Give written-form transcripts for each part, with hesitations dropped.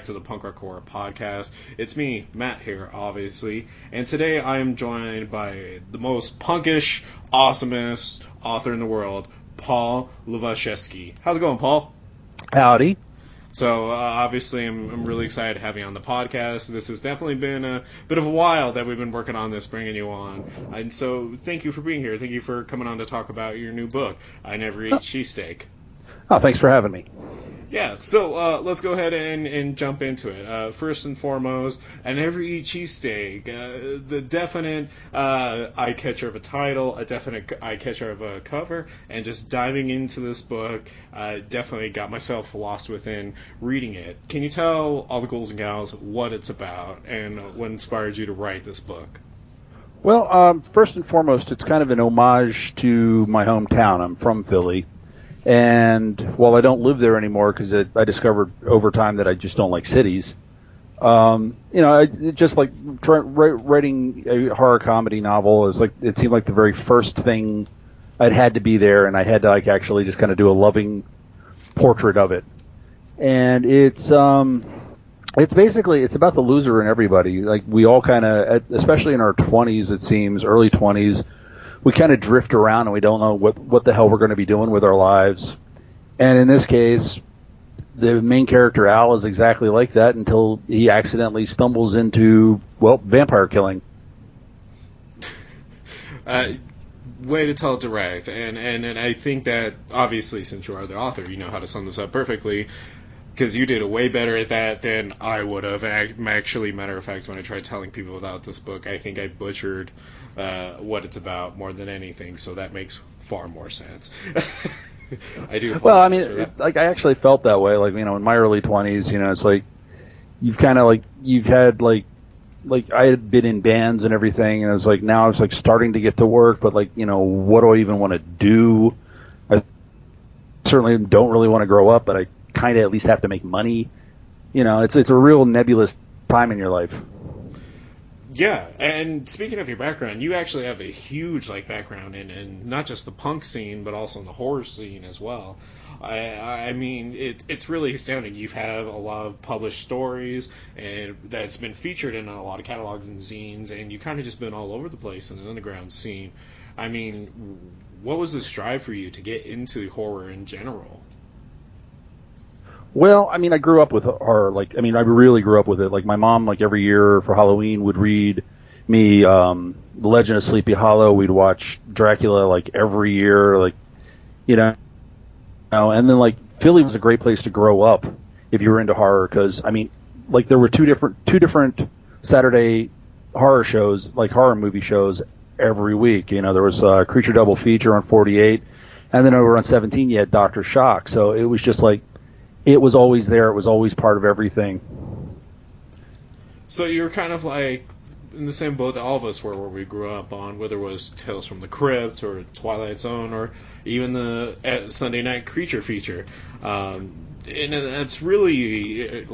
to the Punk Rock Horror Podcast. It's me, Matt, here, obviously, and today I am joined by the most punkish, awesomest author in the world, Paul Lubaczewski. How's it going, Paul? Howdy. So, obviously, I'm really excited to have you on the podcast. This has definitely been a bit of a while that we've been working on this, bringing you on. And so, thank you for being here. Thank you for coming on to talk about your new book, I Never Eat Cheesesteak. Oh, thanks for having me. Yeah, so let's go ahead and jump into it. First and foremost, I Never Eat Cheesesteak. The definite eye-catcher of a title, a definite eye-catcher of a cover, and just diving into this book, definitely got myself lost within reading it. Can you tell all the ghouls and gals what it's about and what inspired you to write this book? Well, first and foremost, it's kind of an homage to my hometown. I'm from Philly. And while I don't live there anymore because I discovered over time that I just don't like cities, just like writing a horror comedy novel is like it seemed like the very first thing I'd had to be there, and I had to like actually just kind of do a loving portrait of it. And it's basically it's about the loser in everybody. Like we all kind of, especially in our 20s, it seems early 20s. We kind of drift around and we don't know what the hell we're going to be doing with our lives. And in this case, the main character, Al, is exactly like that until he accidentally stumbles into, vampire killing. Way to tell it direct. And I think that, obviously, since you are the author, you know how to sum this up perfectly. Because you did it way better at that than I would have. And actually, matter of fact, when I tried telling people about this book, I think I butchered what it's about more than anything. So that makes far more sense. I do. Well, I mean, I actually felt that way. Like, in my early 20s, it's like you've kind of like you've had like I had been in bands and everything, and it was like now I was like starting to get to work, but like what do I even want to do? I certainly don't really want to grow up, but I kind of at least have to make money. It's a real nebulous time in your life. Yeah, and speaking of your background, you actually have a huge background in not just the punk scene, but also in the horror scene as well. I mean, it's really astounding. You've had a lot of published stories, and that's been featured in a lot of catalogs and zines, and you kind of just been all over the place in the underground scene. I mean, what was the strive for you to get into horror in general? Well, I mean, I grew up with horror. I really grew up with it. Like, my mom, every year for Halloween would read me The Legend of Sleepy Hollow. We'd watch Dracula, every year, and then, Philly was a great place to grow up if you were into horror because, there were two different Saturday horror shows, horror movie shows every week. There was a Creature Double Feature on 48, and then over on 17 you had Dr. Shock. So it was just it was always there. It was always part of everything. So you were kind of in the same boat that all of us were, where we grew up on, whether it was Tales from the Crypt or Twilight Zone or even the Sunday Night Creature Feature. And it's really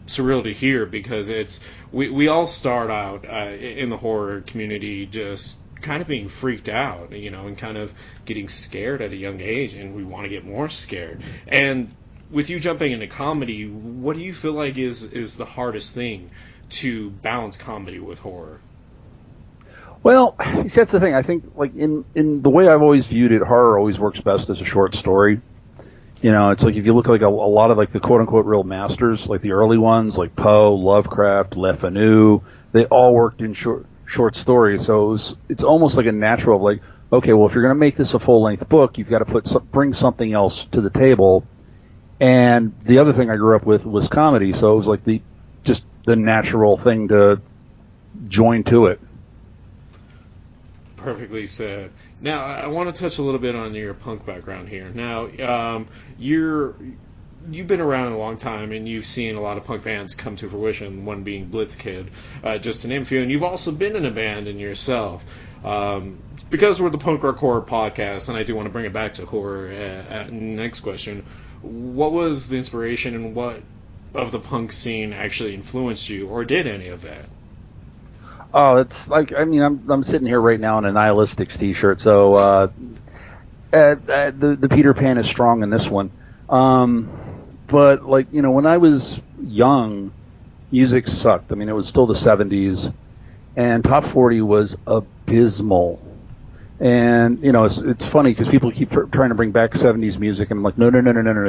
surreal to hear because we all start out in the horror community just kind of being freaked out, and kind of getting scared at a young age, and we want to get more scared. And with you jumping into comedy, what do you feel like is the hardest thing to balance comedy with horror? Well, that's the thing. I think, in the way I've always viewed it, horror always works best as a short story. It's if you look a lot of the quote-unquote real masters, the early ones, Poe, Lovecraft, Le Fanu, they all worked in short stories. So it's almost like a natural okay, well, if you're going to make this a full-length book, you've got to bring something else to the table. And the other thing I grew up with was comedy, so it was the natural thing to join to it. Perfectly said. Now, I want to touch a little bit on your punk background here. Now, you've been around a long time, and you've seen a lot of punk bands come to fruition, one being Blitzkid, just to name a few, and you've also been in a band in yourself. Because we're the Punk Rock Horror Podcast, and I do want to bring it back to horror, next question, what was the inspiration and what of the punk scene actually influenced you, or did any of that? Oh, it's I'm sitting here right now in a Nihilistics t-shirt, so the Peter Pan is strong in this one. But when I was young, music sucked. I mean, it was still the 70s, and Top 40 was abysmal. And, you know, it's funny because people keep trying to bring back 70s music, and I'm like, no,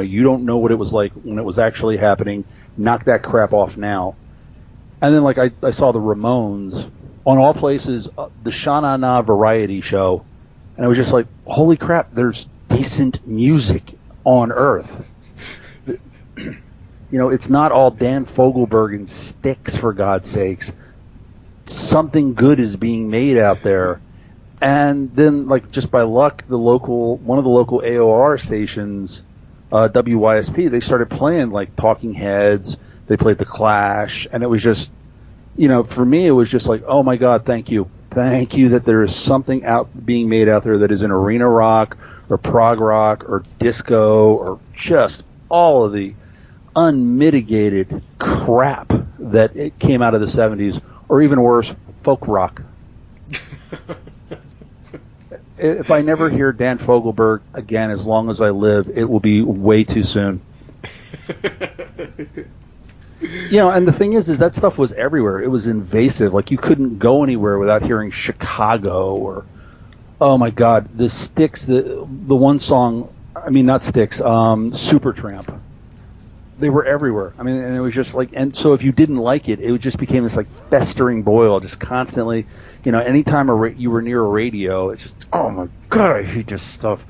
you don't know what it was like when it was actually happening. Knock that crap off now. And then, like, I saw the Ramones, on all places, the Sha-Na Na variety show, and I was just like, holy crap, there's decent music on Earth. You know, it's not all Dan Fogelberg and Styx, for God's sakes. Something good is being made out there. And then, like, just by luck, one of the local AOR stations, WYSP, they started playing, like, Talking Heads. They played The Clash, and it was just, you know, for me, it was just like, oh my God, thank you. Thank you that there is something being made out there that is in arena rock or prog rock or disco or just all of the unmitigated crap that it came out of the 70s, or even worse, folk rock. If I never hear Dan Fogelberg again as long as I live, it will be way too soon. You know, and the thing is that stuff was everywhere. It was invasive. Like, you couldn't go anywhere without hearing Chicago or, oh my God, the Styx, the one song, I mean, not Styx, Supertramp. They were everywhere. I mean, and it was just like, and so if you didn't like it, it just became this like festering boil, just constantly, you know, anytime you were near a radio, it's just, oh my God, I hate this stuff.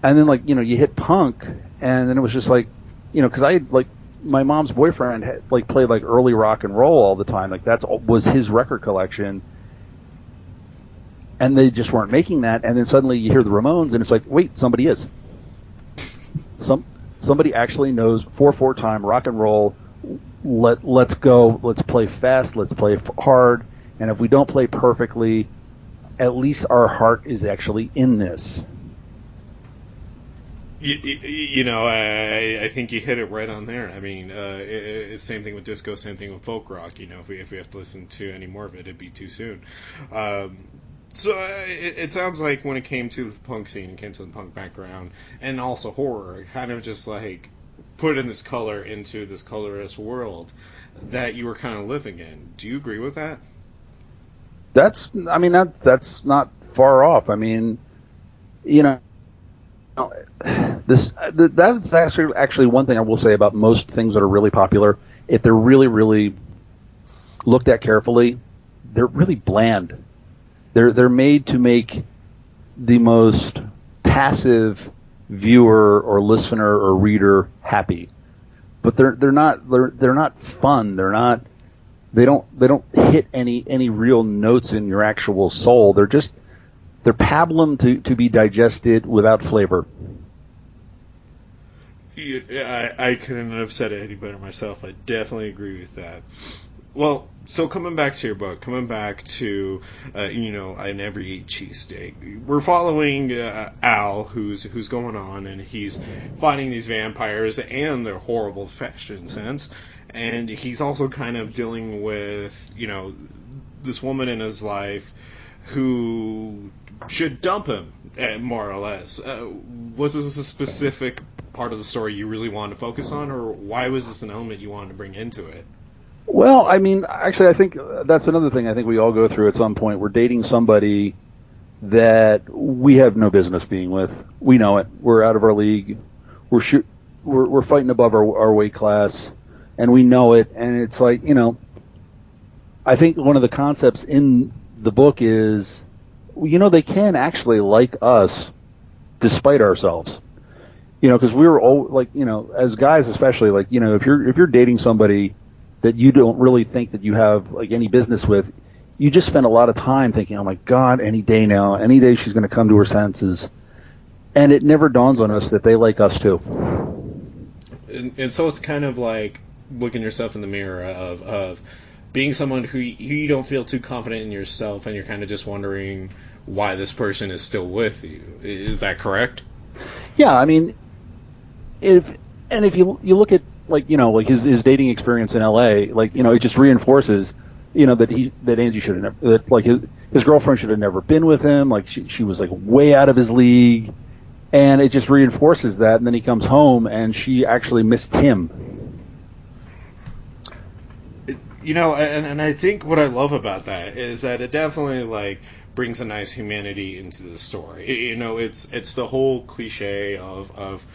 And then, like, you know, you hit punk, and then it was just like, you know, because I like, my mom's boyfriend had, like, played like early rock and roll all the time. Like, was his record collection. And they just weren't making that. And then suddenly you hear the Ramones, and it's like, wait, somebody is. Somebody actually knows 4/4 time rock and roll. Let's go. Let's play fast. Let's play hard. And if we don't play perfectly, at least our heart is actually in this. You know, I think you hit it right on there. I mean, it's same thing with disco, same thing with folk rock. You know, if we have to listen to any more of it, it'd be too soon. So it sounds like when it came to the punk scene, it came to the punk background, and also horror, kind of just like put in this color into this colorless world that you were kind of living in. Do you agree with that? That's not far off. I mean, you know, that's actually one thing I will say about most things that are really popular. If they're really, really looked at carefully, they're really bland. They're made to make the most passive viewer or listener or reader happy, but they're not fun. They don't hit any real notes in your actual soul. They're pablum to be digested without flavor. I couldn't have said it any better myself. I definitely agree with that. Well, so coming back to your book, coming back to, you know, I never eat cheesesteak. We're following Al, who's going on, and he's fighting these vampires and their horrible fashion sense. And he's also kind of dealing with, you know, this woman in his life who should dump him, more or less. Was this a specific part of the story you really wanted to focus on, or why was this an element you wanted to bring into it? Well, I mean, actually, I think that's another thing I think we all go through at some point. We're dating somebody that we have no business being with. We know it. We're out of our league. We're fighting above our weight class, and we know it. And it's like, you know, I think one of the concepts in the book is, you know, they can actually like us despite ourselves. You know, because we were all like, you know, as guys especially, like, you know, if you're dating somebody that you don't really think that you have like any business with, you just spend a lot of time thinking, oh my God, any day she's going to come to her senses. And it never dawns on us that they like us too. And so it's kind of like looking yourself in the mirror of being someone who you don't feel too confident in yourself, and you're kind of just wondering why this person is still with you. Is that correct? Yeah, I mean, if you look at, like, you know, like his dating experience in LA, like, you know, it just reinforces, you know, that Angie should have never, that like his girlfriend should have never been with him, like she was like way out of his league, and it just reinforces that. And then he comes home and she actually missed him. and I think what I love about that is that it definitely like brings a nice humanity into the story. It's the whole cliche of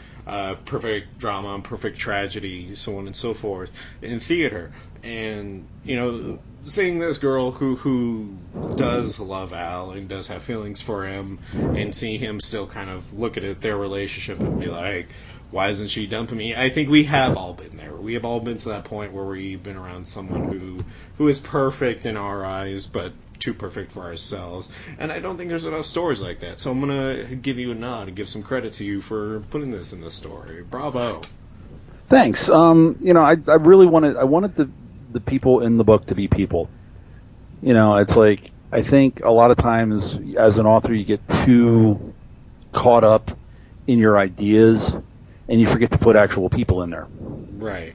perfect drama and perfect tragedy, so on and so forth, in theater. And seeing this girl who does love Al and does have feelings for him, and see him still kind of look at their relationship and be like, why isn't she dumping me? I think we have all been there. We have all been to that point where we've been around someone who is perfect in our eyes, but too perfect for ourselves. And I don't think there's enough stories like that. So I'm going to give you a nod and give some credit to you for putting this in the story. Bravo. Thanks. I really wanted the people in the book to be people. It's like, I think a lot of times as an author you get too caught up in your ideas and you forget to put actual people in there. Right.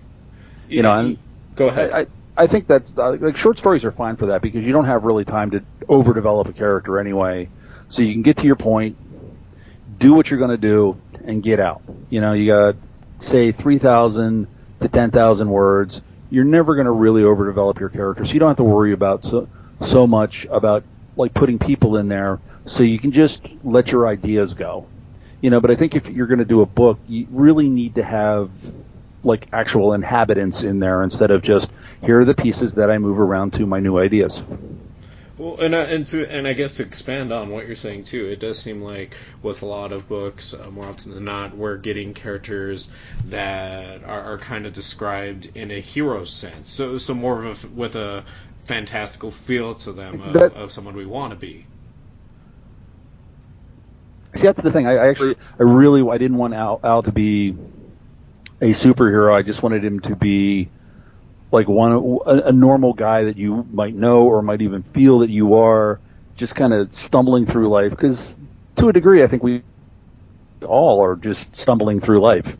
Go ahead. I think that like short stories are fine for that because you don't have really time to overdevelop a character anyway. So you can get to your point, do what you're going to do, and get out. You got, say, 3,000 to 10,000 words. You're never going to really overdevelop your character, so you don't have to worry about so much about like putting people in there. So you can just let your ideas go. But I think if you're going to do a book, you really need to have like actual inhabitants in there instead of just, here are the pieces that I move around to my new ideas. Well, and I guess to expand on what you're saying too, it does seem like with a lot of books, more often than not, we're getting characters that are kind of described in a hero sense. So more of with a fantastical feel to them of someone we want to be. See, that's the thing. I didn't want Al to be a superhero. I just wanted him to be like a normal guy that you might know or might even feel that you are, just kind of stumbling through life. Because to a degree, I think we all are just stumbling through life.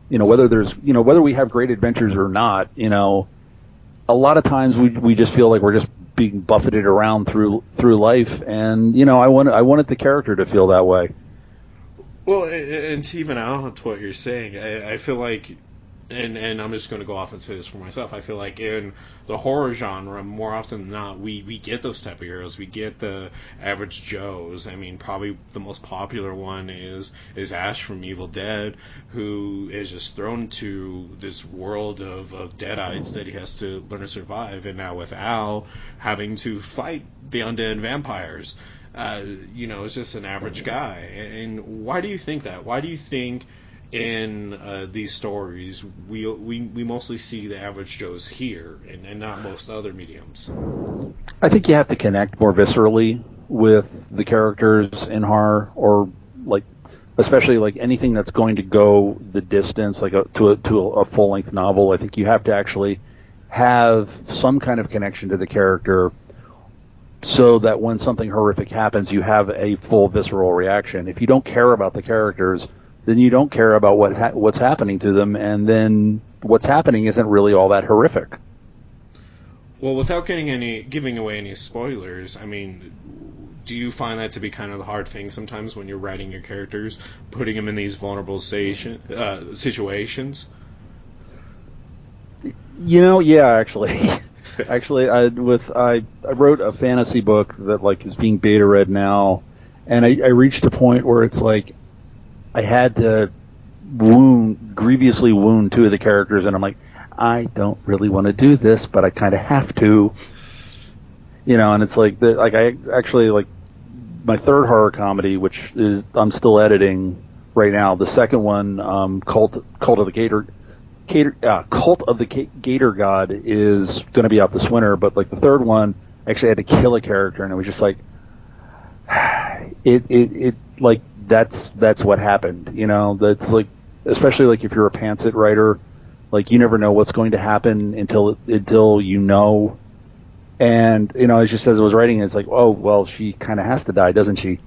Whether we have great adventures or not, a lot of times we just feel like we're just being buffeted around through life, and I wanted the character to feel that way. Well, and to even out what you're saying, I feel like, and I'm just going to go off and say this for myself, I feel like in the horror genre, more often than not, we get those type of heroes. We get the average Joes. I mean, probably the most popular one is Ash from Evil Dead, who is just thrown into this world of deadites that he has to learn to survive. And now with Al having to fight the undead vampires, it's just an average guy. And why do you think that? Why do you think in these stories we mostly see the average Joes here and not most other mediums? I think you have to connect more viscerally with the characters in horror, or like especially like anything that's going to go the distance, like to a full length novel. I think you have to actually have some kind of connection to the character, so that when something horrific happens, you have a full visceral reaction. If you don't care about the characters, then you don't care about what's happening to them, and then what's happening isn't really all that horrific. Well, without giving away any spoilers, I mean, do you find that to be kind of the hard thing sometimes when you're writing your characters, putting them in these vulnerable situations? Yeah, actually. Actually, I wrote a fantasy book that like is being beta read now, and I reached a point where it's like I had to grievously wound two of the characters, and I'm like, I don't really want to do this, but I kind of have to, and it's like I actually like my third horror comedy, which is I'm still editing right now. The second one, Cult of the Gator God, is going to be out this winter, but like the third one, I actually had to kill a character, and it was just like it like that's what happened. That's like, especially like if you're a pantsit writer, like you never know what's going to happen until you know. And it's just as I was writing, it's like, oh well, she kind of has to die, doesn't she?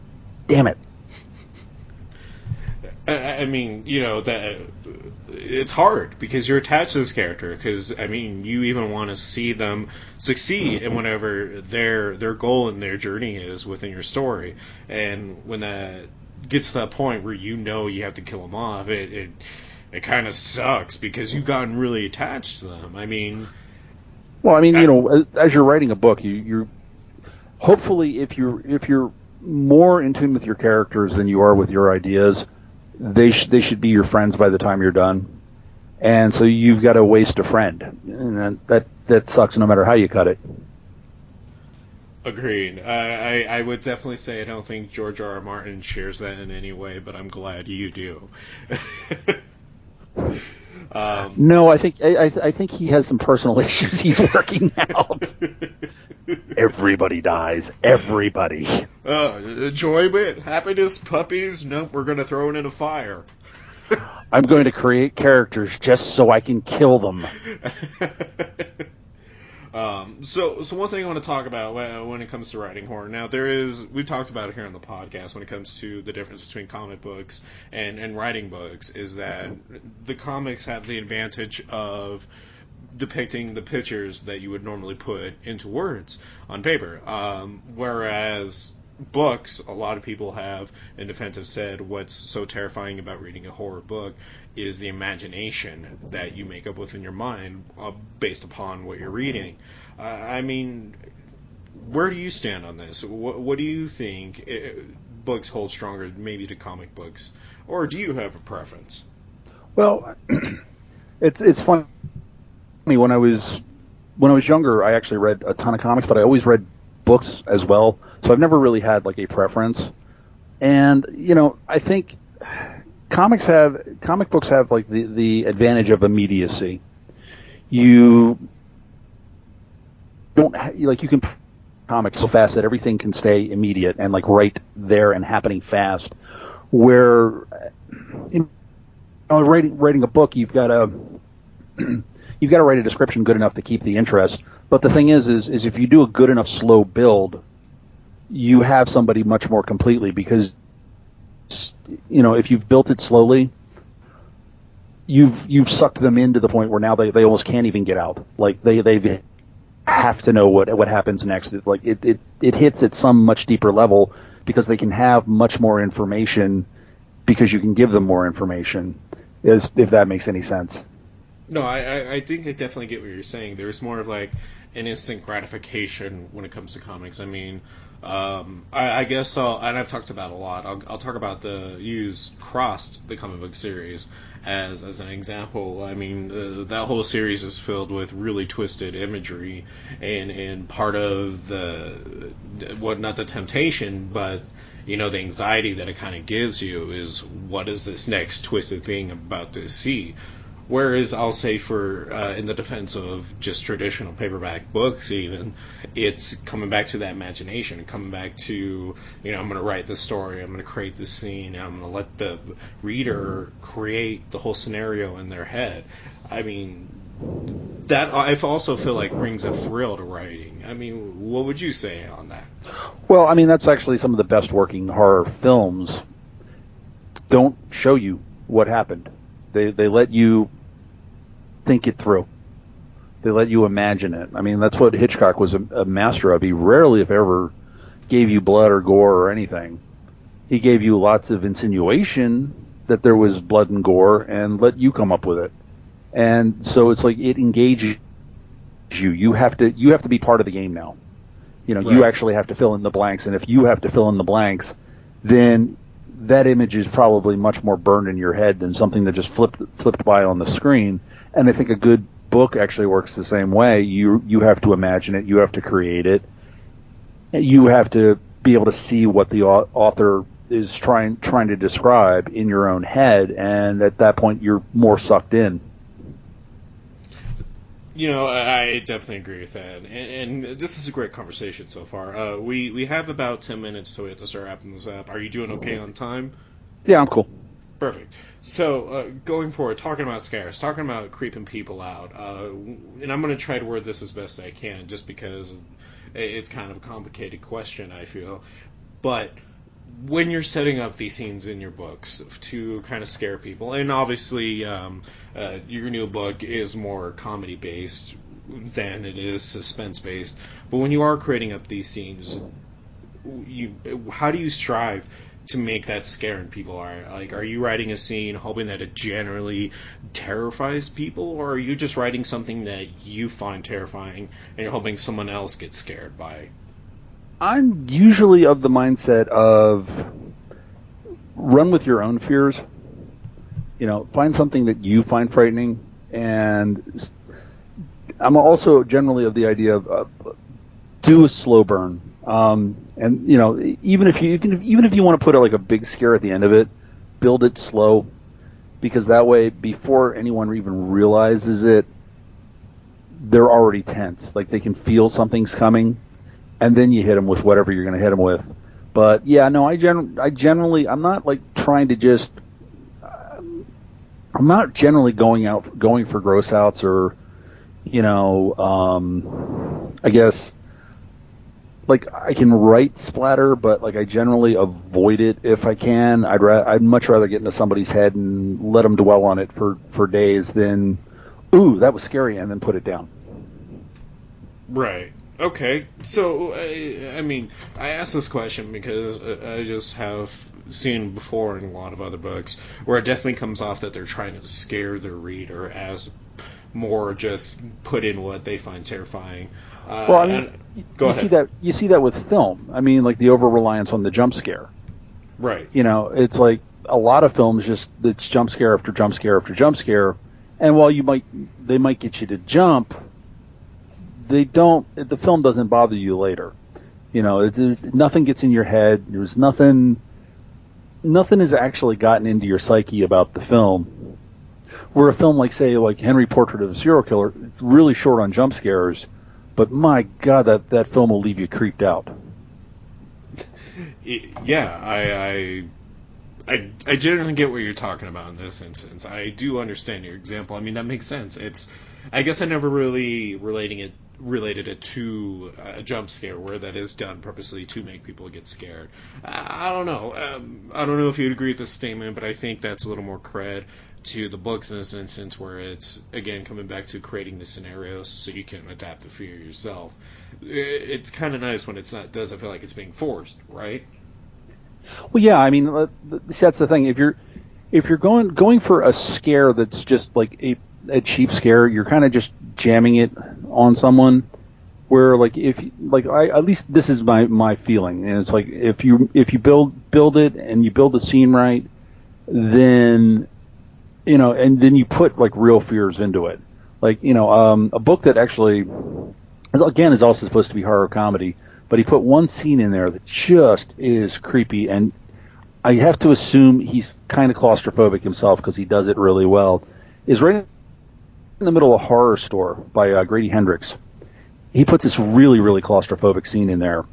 Damn it. I mean, that it's hard because you're attached to this character. Because I mean, you even want to see them succeed in whatever their goal and their journey is within your story. And when that gets to that point where you have to kill them off, it kind of sucks because you've gotten really attached to them. I mean, Well, I mean, as you're writing a book, you're hopefully if you're more in tune with your characters than you are with your ideas, they should be your friends by the time you're done. And so you've got to waste a friend, and that sucks no matter how you cut it. Agreed. I would definitely say I don't think George R. R. Martin shares that in any way, but I'm glad you do. No, I think he has some personal issues he's working out. Everybody dies. Everybody. Enjoyment, happiness, puppies. Nope, we're going to throw it in a fire. I'm going to create characters just so I can kill them. So one thing I want to talk about when it comes to writing horror. Now, we've talked about it here on the podcast when it comes to the difference between comic books and writing books, is that the comics have the advantage of depicting the pictures that you would normally put into words on paper. Whereas books, a lot of people have, in defense, have said what's so terrifying about reading a horror book is the imagination that you make up within your mind based upon what you're reading. I mean, where do you stand on this? What do you think books hold stronger maybe to comic books? Or do you have a preference? Well, it's funny. When I was younger, I actually read a ton of comics, but I always read books as well. So I've never really had like a preference. And I think comic books have like the advantage of immediacy. You don't like you can comics so fast that everything can stay immediate and like right there and happening fast. Where writing a book, you've got to write a description good enough to keep the interest. But the thing is if you do a good enough slow build, you have somebody much more completely, because if you've built it slowly, you've sucked them into the point where now they almost can't even get out. Like they have to know what happens next. It hits at some much deeper level because they can have much more information because you can give them more information. If that makes any sense. No, I think I definitely get what you're saying. There's more of like an instant gratification when it comes to comics. I mean, I guess and I've talked about a lot. I'll talk about Crossed, the comic book series, as an example. I mean, that whole series is filled with really twisted imagery, and part of not the temptation, but the anxiety that it kind of gives you is, what is this next twisted thing I'm about to see? Whereas I'll say in the defense of just traditional paperback books even, it's coming back to that imagination, coming back to, I'm going to write this story, I'm going to create this scene, and I'm going to let the reader create the whole scenario in their head. I mean, that I also feel like brings a thrill to writing. I mean, what would you say on that? Well, I mean, that's actually some of the best working horror films don't show you what happened. They let you think it through. They let you imagine it. I mean, that's what Hitchcock was a master of. He rarely, if ever, gave you blood or gore or anything. He gave you lots of insinuation that there was blood and gore and let you come up with it. And so it's like it engages you. You have to be part of the game now. Right. You actually have to fill in the blanks, and if you have to fill in the blanks, then that image is probably much more burned in your head than something that just flipped by on the screen. And I think a good book actually works the same way. You have to imagine it. You have to create it. You have to be able to see what the author is trying to describe in your own head, and at that point you're more sucked in. I definitely agree with that, and this is a great conversation so far. We have about 10 minutes, so we have to start wrapping this up. Are you doing okay on time? Yeah, I'm cool. Perfect. So, going forward, talking about scares, talking about creeping people out, and I'm going to try to word this as best I can, just because it's kind of a complicated question, I feel. But when you're setting up these scenes in your books to kind of scare people, and obviously your new book is more comedy-based than it is suspense-based, but when you are creating up these scenes, how do you strive to make that scare in people? Are you writing a scene hoping that it generally terrifies people, or are you just writing something that you find terrifying and you're hoping someone else gets scared by? I'm usually of the mindset of run with your own fears. Find something that you find frightening, and I'm also generally of the idea of do a slow burn. And even if you want to put like a big scare at the end of it, build it slow, because that way, before anyone even realizes it, they're already tense. Like they can feel something's coming, and then you hit them with whatever you're going to hit them with. But yeah, no, I generally, I'm not like trying to just. I'm not generally going for gross outs or, I guess. Like I can write splatter, but like I generally avoid it if I can. I'd much rather get into somebody's head and let them dwell on it for days than, ooh, that was scary, and then put it down. Right. Okay. So I asked this question because I just have seen before in a lot of other books where it definitely comes off that they're trying to scare their reader as more just put in what they find terrifying. Well, I mean, you see that with film. I mean, like the over-reliance on the jump scare. Right. It's like a lot of films it's jump scare after jump scare after jump scare, and while they might get you to jump, the film doesn't bother you later. Nothing gets in your head. There's nothing has actually gotten into your psyche about the film. Where a film like Henry Portrait of a Serial Killer, really short on jump scares, but my God, that film will leave you creeped out. Yeah, I generally get what you're talking about in this instance. I do understand your example. I mean, that makes sense. I guess I never really related it to a jump scare where that is done purposely to make people get scared. I don't know. I don't know if you'd agree with this statement, but I think that's a little more cred to the books in this instance, where it's, again, coming back to creating the scenarios so you can adapt the fear yourself. It's kind of nice when doesn't feel like it's being forced, right? Well, yeah, I mean, that's the thing. If you're going for a scare that's just like a cheap scare, you're kind of just jamming it on someone. Where at least this is my feeling, and it's like if you build it and you build the scene right, then and then you put like real fears into it. Like a book that actually, again, is also supposed to be horror comedy, but he put one scene in there that just is creepy, and I have to assume he's kind of claustrophobic himself because he does it really well. Is right in the middle of a horror store by Grady Hendrix. He puts this really, really claustrophobic scene in there,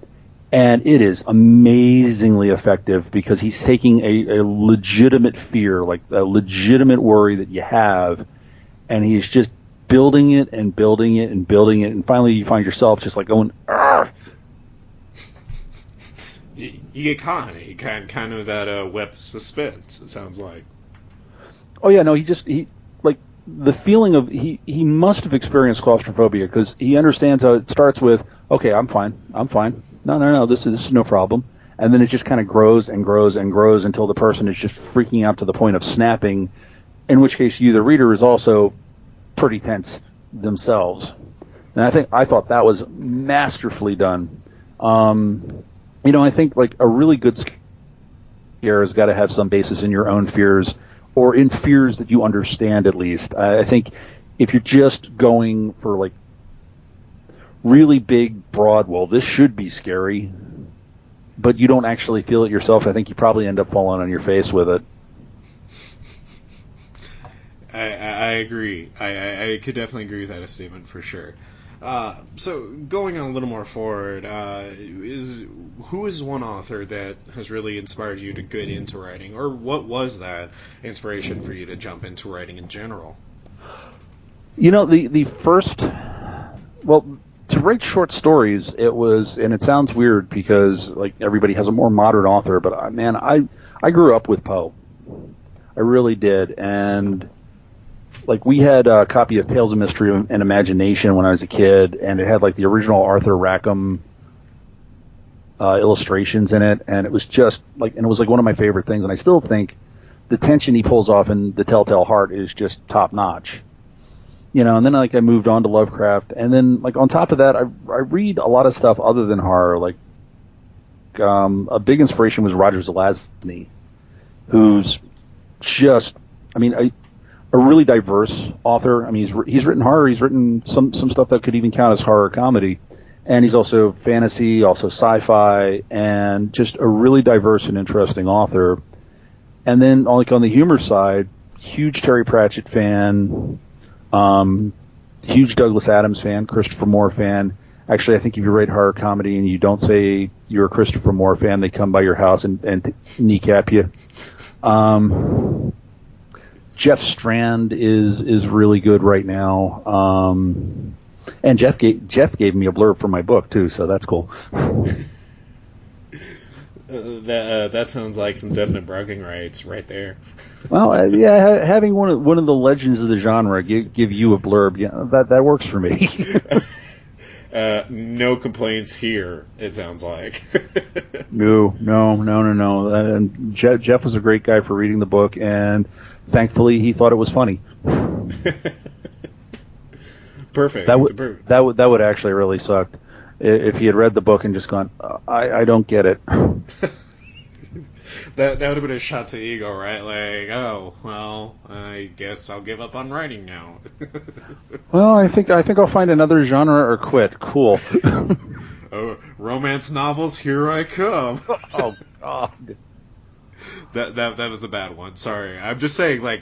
and it is amazingly effective because he's taking a legitimate fear, like a legitimate worry that you have, and he's just building it and building it and building it, and finally you find yourself just like going, argh! You get caught in it. You kind of that web of suspense, it sounds like. Oh yeah, no, he like the feeling of he must have experienced claustrophobia because he understands how it starts with, okay, I'm fine. No, this is no problem. And then it just kind of grows and grows and grows until the person is just freaking out to the point of snapping, in which case you, the reader, is also pretty tense themselves. And I thought that was masterfully done. I think like a really good scare has got to have some basis in your own fears, or in fears that you understand at least. I think if you're just going for like really big, broad, well, this should be scary, but you don't actually feel it yourself, I think you probably end up falling on your face with it. I agree. I could definitely agree with that statement for sure. So going on a little more forward, who is one author that has really inspired you to get into writing, or what was that inspiration for you to jump into writing in general? The first, well, to write short stories, it was, and it sounds weird because like everybody has a more modern author, but man, I grew up with Poe. I really did, and like we had a copy of Tales of Mystery and Imagination when I was a kid, and it had like the original Arthur Rackham illustrations in it, and it was just like, and it was like one of my favorite things. And I still think the tension he pulls off in The Telltale Heart is just top notch. And then like I moved on to Lovecraft, and then like on top of that, I read a lot of stuff other than horror. Like a big inspiration was Roger Zelazny, who's just, a really diverse author. I mean, he's written horror, he's written some stuff that could even count as horror comedy, and he's also fantasy, also sci-fi, and just a really diverse and interesting author. And then like on the humor side, huge Terry Pratchett fan. Huge Douglas Adams fan, Christopher Moore fan. Actually, I think if you write horror comedy and you don't say you're a Christopher Moore fan, they come by your house and kneecap you. Jeff Strand is really good right now. And Jeff gave me a blurb for my book too, so that's cool. That sounds like some definite bragging rights right there. Well, yeah, having one of the legends of the genre give you a blurb, that works for me. No complaints here, it sounds like. No. And Jeff was a great guy for reading the book, and thankfully he thought it was funny. Perfect. That would actually really sucked if he had read the book and just gone, I don't get it. That would have been a shot to ego, right? Like, oh, well, I guess I'll give up on writing now. Well, I think I'll find another genre or quit. Cool. Oh, romance novels, here I come. Oh God. That was the bad one. Sorry, I'm just saying, like,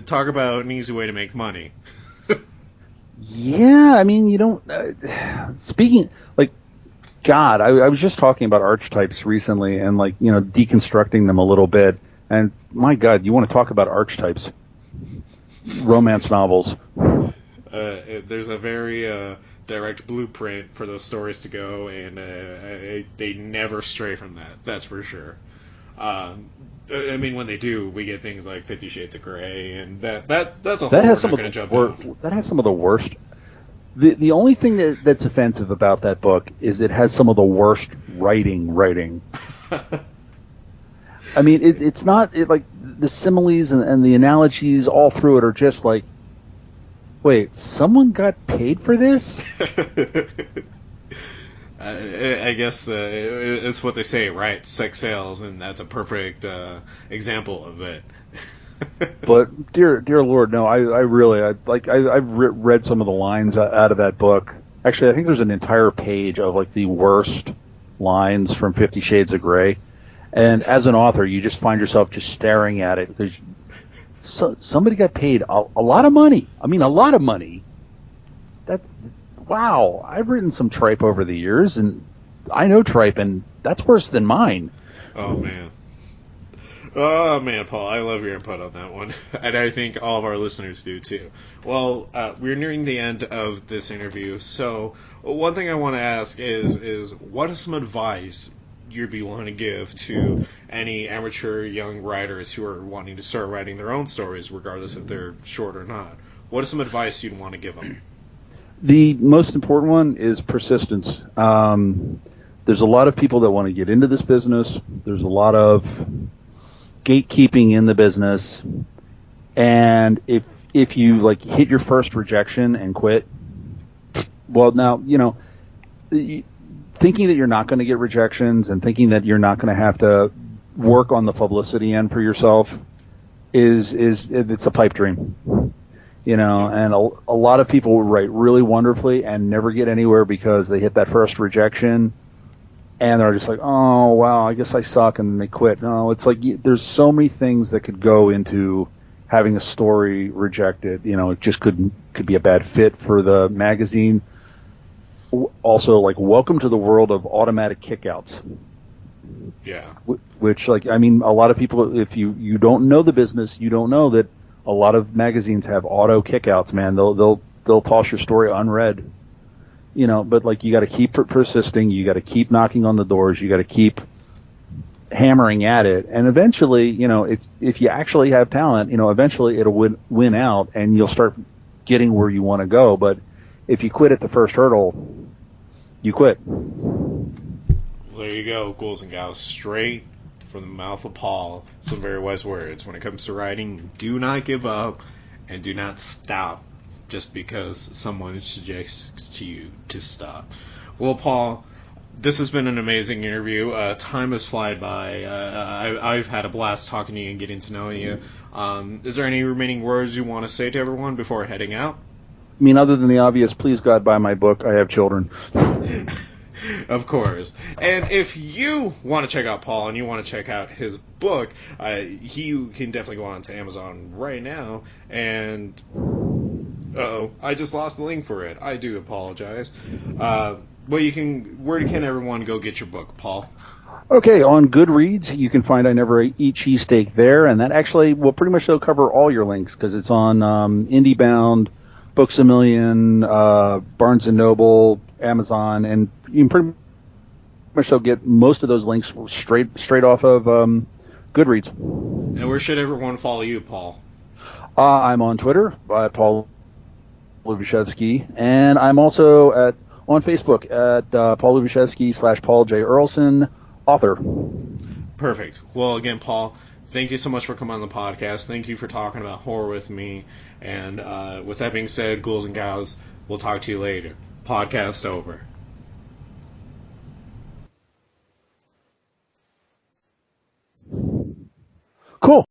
talk about an easy way to make money. Yeah, I mean, you don't. Speaking, like, God, I was just talking about archetypes recently, and like, deconstructing them a little bit. And my God, you want to talk about archetypes? Romance novels. There's a very direct blueprint for those stories to go, and they never stray from that. That's for sure. I mean, when they do, we get things like 50 Shades of Grey, and that's a whole we're not going to jump on. That has some of the worst. The only thing that's offensive about that book is it has some of the worst writing. I mean, it's not like the similes and the analogies all through it are just like, wait, someone got paid for this? I guess it's what they say, right? Sex sales, and that's a perfect example of it. But dear Lord, no! I've read some of the lines out of that book. Actually, I think there's an entire page of like the worst lines from 50 Shades of Grey. And as an author, you just find yourself just staring at it because somebody got paid a lot of money. I mean, a lot of money. Wow. I've written some tripe over the years, and I know tripe, and that's worse than mine. Oh man, Paul, I love your input on that one, and I think all of our listeners do too. Well, we're nearing the end of this interview, so one thing I want to ask is what is some advice you'd be willing to give to any amateur young writers who are wanting to start writing their own stories, regardless if they're short or not? What is some advice you'd want to give them? The most important one is persistence. There's a lot of people that want to get into this business. There's a lot of gatekeeping in the business, and if you like hit your first rejection and quit, well, now thinking that you're not going to get rejections and thinking that you're not going to have to work on the publicity end for yourself it's a pipe dream, and a lot of people write really wonderfully and never get anywhere because they hit that first rejection. And they're just like, oh, wow, I guess I suck, and they quit. No, it's like there's so many things that could go into having a story rejected. It just could be a bad fit for the magazine. Also, like, welcome to the world of automatic kickouts. Yeah. Which, like, I mean, a lot of people, if you don't know the business, you don't know that a lot of magazines have auto kickouts, man. They'll toss your story unread. But like you got to keep persisting. You got to keep knocking on the doors. You got to keep hammering at it. And eventually, if you actually have talent, eventually it'll win out, and you'll start getting where you want to go. But if you quit at the first hurdle, you quit. There you go, ghouls and gals, straight from the mouth of Paul. Some very wise words. When it comes to writing, do not give up and do not stop just because someone suggests to you to stop. Well, Paul, this has been an amazing interview. Time has flied by. I've had a blast talking to you and getting to know you. Is there any remaining words you want to say to everyone before heading out? I mean, other than the obvious, please God, buy my book. I have children. Of course. And if you want to check out Paul and you want to check out his book, you can definitely go on to Amazon right now. And I just lost the link for it. I do apologize. Well, where can everyone go get your book, Paul? Okay, on Goodreads, you can find I Never Eat Cheesesteak there, and that actually will pretty much cover all your links because it's on IndieBound, Books A Million, Barnes & Noble, Amazon, and you can pretty much get most of those links straight off of Goodreads. And where should everyone follow you, Paul? I'm on Twitter by Paul Lubaczewski, and I'm also on Facebook at Paul Lubaczewski / Paul J. Earlson, author. Perfect. Well, again, Paul, thank you so much for coming on the podcast. Thank you for talking about horror with me. And with that being said, ghouls and gals, we'll talk to you later. Podcast over. Cool.